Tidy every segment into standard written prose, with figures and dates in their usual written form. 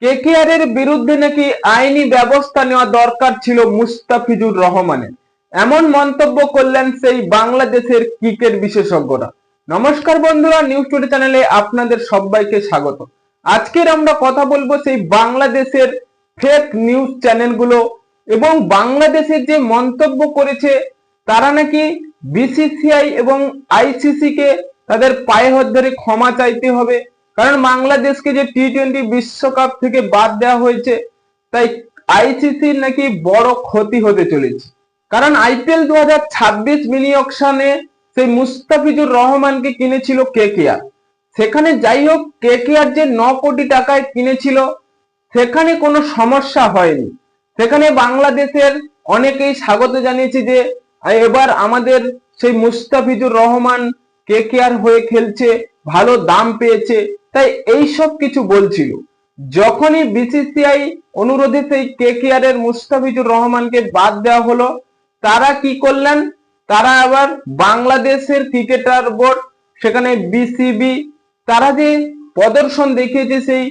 KKR এর বিরুদ্ধে নাকি আইনি ব্যবস্থা নেওয়া দরকার ছিল মুস্তাফিজুর রহমানের, এমন মন্তব্য করলেন সেই বাংলাদেশের ক্রিকেট বিশেষজ্ঞরা। নমস্কার বন্ধুরা, নিউজ টুডে চ্যানেলে আপনাদের সবাইকে স্বাগত। আজকের আমরা কথা বলবো সেই বাংলাদেশের ফেক নিউজ চ্যানেলগুলো এবং বাংলাদেশের যে মন্তব্য করেছে তারা নাকি বিসিসিআই এবং আইসিসি কে তাদের পায়ে হাত ধরে ক্ষমা চাইতে হবে, কারণ বাংলাদেশকে যে টি-20 বিশ্বকাপ থেকে বাদ দেওয়া হয়েছে তাই আইসিসির নাকি বড় ক্ষতি হতে চলেছে। কারণ আইপিএল 2026 মিনি অকশনে সেই মুস্তাফিজুর রহমানকে কিনেছিল কেকেআর। সেখানে যাই হোক, কেকেআর যে 9 কোটি টাকায় কিনেছিল সেখানে কোনো সমস্যা হয়নি। সেখানে বাংলাদেশের অনেকেই স্বাগত জানিয়েছে যে এবার আমাদের সেই মুস্তাফিজুর রহমান কেকেআর হয়ে খেলছে, ভালো দাম পেয়েছে, তাই এই সব কিছু বলছিল। যখনই বিসিসিআই অনুরোধে সেই কেকেআর এর মুস্তাফিজুর রহমানকে বাদ দেওয়া হলো, তারা কি করলেন, তারা আবার বাংলাদেশের ক্রিকেটার বোর্ড, সেখানে বিসিবি, তারা যে প্রদর্শন দেখিয়েছে সেই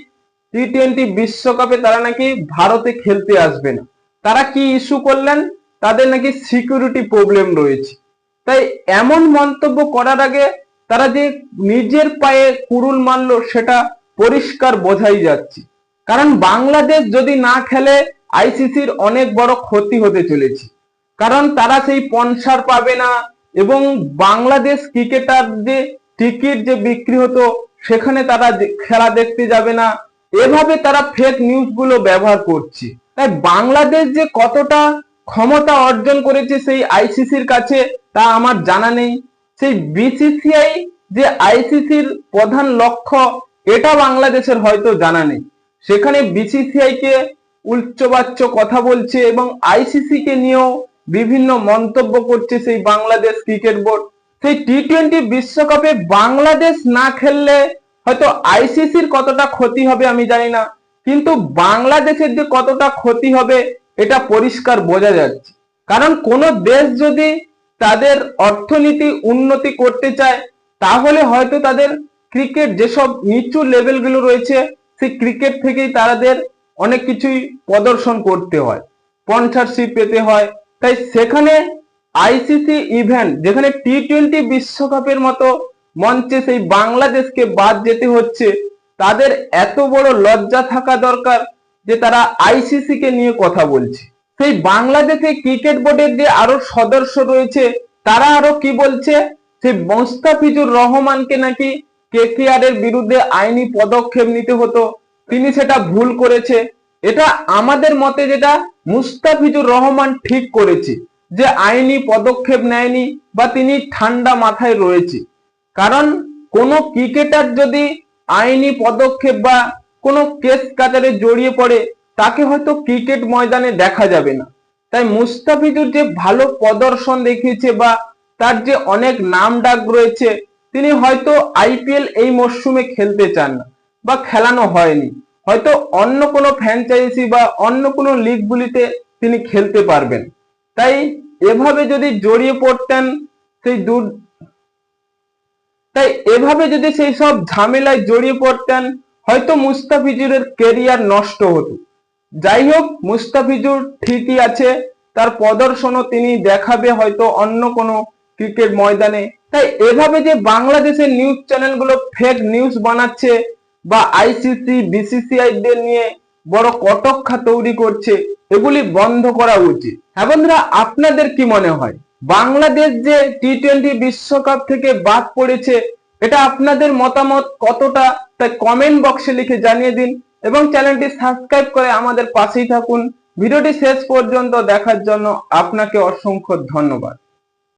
টি-20 বিশ্বকাপে তারা নাকি ভারতে খেলতে আসবে না। তারা কি ইস্যু করলেন, তাদের নাকি সিকিউরিটি প্রবলেম রয়েছে। তাই এমন মন্তব্য করার আগে তারা যে নিজের পায়ে কুড়ুল মারলো সেটা পরিষ্কার বোঝাই যাচ্ছে। কারণ বাংলাদেশ যদি না খেলে আইসিসির অনেক বড় ক্ষতি হতে চলেছে, কারণ তারা সেই স্পন্সর পাবে না এবং বাংলাদেশ ক্রিকেটার যে টিকিট যে বিক্রি হতো সেখানে তারা খেলা দেখতে যাবে না। এভাবে তারা ফেক নিউজ গুলো ব্যবহার করছে। তাই বাংলাদেশ যে কতটা ক্ষমতা অর্জন করেছে সেই আইসিসির কাছে তা আমার জানা নেই। সেই বিসিসিআই যে আইসিসির প্রধান লক্ষ্য এটা বাংলাদেশের হয়তো জানা নেই। সেখানে বিসিসিআই কে উচ্চবাচ্য কথা বলছে এবং আইসিসি কে নিয়েও বিভিন্ন মন্তব্য করছে সেই বাংলাদেশ ক্রিকেট বোর্ড। সেই টি-20 বিশ্বকাপে বাংলাদেশ না খেললে হয়তো আইসিসির কতটা ক্ষতি হবে আমি জানি না, কিন্তু বাংলাদেশের যে কতটা ক্ষতি হবে এটা পরিষ্কার বোঝা যাচ্ছে। কারণ কোন দেশ যদি তাদের অর্থনীতি উন্নতি করতে চায় তাহলে হয়তো তাদের ক্রিকেট যেসব নিচু লেভেলগুলো রয়েছে সেই ক্রিকেট থেকেই তাদের অনেক কিছুই প্রদর্শন করতে হয়, স্পন্সরশিপ পেতে হয়। তাই সেখানে আইসিসি ইভেন্ট যেখানে টি-20 বিশ্বকাপের মতো মঞ্চে সেই বাংলাদেশকে বাদ যেতে হচ্ছে, তাদের এত বড় লজ্জা থাকা দরকার যে তারা আইসিসি কে নিয়ে কথা বলছে। সেই বাংলাদেশে ক্রিকেট বোর্ডের যে আরো সদস্য রয়েছে তারা আরো কি বলছে, সেই মুস্তাফিজুর রহমানকে নাকি কেকেআর এর বিরুদ্ধে আইনি পদক্ষেপ নিতে হতো, তিনি সেটা ভুল করেছে। এটা আমাদের মতে যেটা মুস্তাফিজুর রহমান ঠিক করেছে যে আইনি পদক্ষেপ নেয়নি বা তিনি ঠান্ডা মাথায় রয়েছে। কারণ কোন ক্রিকেটার যদি আইনি পদক্ষেপ বা কোনো কেস কাচারে জড়িয়ে পড়ে তাকে হয়তো ক্রিকেট ময়দানে দেখা যাবে না। তাই মুস্তাফিজুর যে ভালো প্রদর্শন দেখিয়েছে বা তার যে অনেক নাম ডাক রয়েছে, তিনি হয়তো আইপিএল এই মরশুমে খেলতে চান না বা খেলানো হয়নি, হয়তো অন্য কোনো ফ্র্যাঞ্চাইজি বা অন্য কোনো লিগগুলিতে তিনি খেলতে পারবেন। তাই এভাবে যদি জড়িয়ে পড়তেন সেই সব ঝামেলায় জড়িয়ে পড়তেন হয়তো মুস্তাফিজুরের ক্যারিয়ার নষ্ট হতো। যাই হোক, মুস্তাফিজুর ঠিকই আছে, তার প্রদর্শনও তিনি দেখাবে হয়তো অন্য কোনো ক্রিকেট ময়দানে। তাই এভাবে যে বাংলাদেশের নিউজ চ্যানেলগুলো ফেক নিউজ বানাচ্ছে বা আইসিসি বিসিসিআই দের নিয়ে বড় কটক্ষা তৈরি করছে, এগুলি বন্ধ করা উচিত। হ্যাঁ বন্ধুরা, আপনাদের কি মনে হয় বাংলাদেশ যে টি-20 বিশ্বকাপ থেকে বাদ পড়েছে এটা আপনাদের মতামত কতটা, তাই কমেন্ট বক্সে লিখে জানিয়ে দিন এবং চ্যানেলটি সাবস্ক্রাইব করে আমাদের পাশেই থাকুন। ভিডিওটি শেষ পর্যন্ত দেখার জন্য আপনাকে অসংখ্য ধন্যবাদ।